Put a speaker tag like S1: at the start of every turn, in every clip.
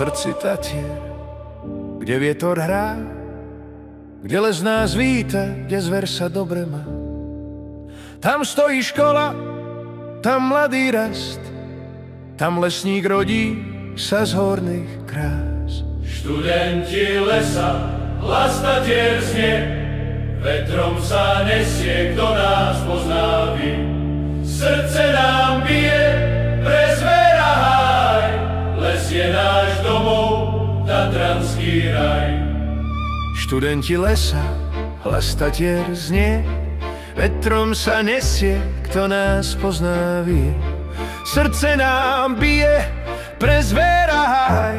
S1: srdci Tatier, kde vietor hrá, kde les nás víta, kde zver sa dobre má. Tam stojí škola, tam mladý rast, tam lesník rodí sa z horných krás.
S2: Študenti lesa, hlas Tatier znie, vetrom sa nesie, kto nás pozná ví. Srdce nám bije pre zvera háj, les je náš domov, tatranský raj.
S1: Študenti lesa, hlas Tatier znie, vetrom sa nesie, kto nás pozná vie. Srdce nám bije pre zvera háj,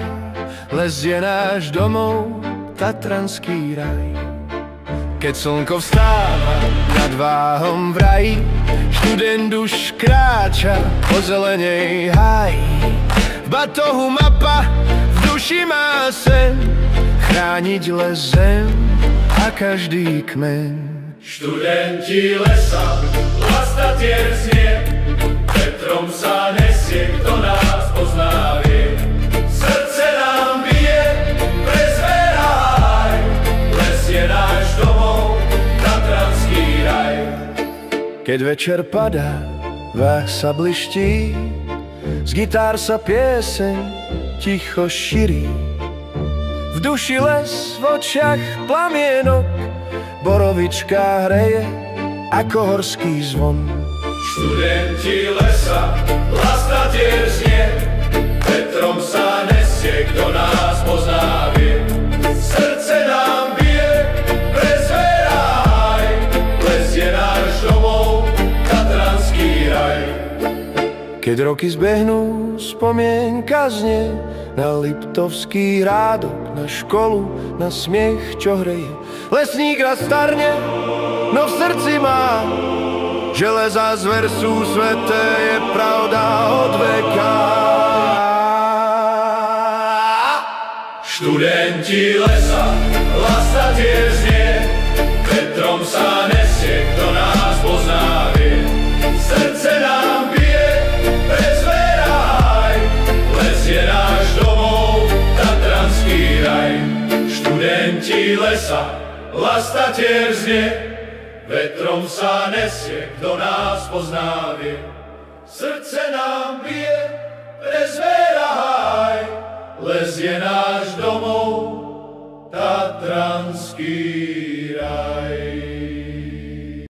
S1: les je náš domov, tatranský raj. Keď slnko vstáva nad váhom v raji, študent už kráča po zelenej háji. V batohu mapa, v duši má sen, chrániť les zem a každý kmeň.
S2: Študenti lesa, hlas Tatier znie, vetrom sa nesie, kto nás pozná vie. Srdce nám bije pre zvera háj, les je náš domov, tatranský raj.
S1: Keď večer padá, váh sa bliští, z gitár sa pieseň ticho šíri. V duši les, v očiach plamienok, borovička hreje ako horský zvon.
S2: Študenti lesa, hlas Tatier znie, vetrom sa nesie, kto nás pozná vie. Srdce nám bije pre zvera háj, les je náš domov, tatranský raj.
S1: Keď roky zbehnú, spomienka znie na Liptovský hrádok, na školu, na smiech, čo hreje. Lesník raz starne, no v srdci má, že les a zver sú sveté, je pravda od veka.
S2: Študenti lesa, hlas Tatier znie, vetrom sa nesie, kto nás pozná vie. Srdce nám bije pre zvera háj, les je náš domov, tatranský raj. Študenti lesa, hlas Tatier znie, vetrom sa nesie, kto nás pozná vie. Srdce nám bije pre zvera háj, les je náš domov, tatranský raj.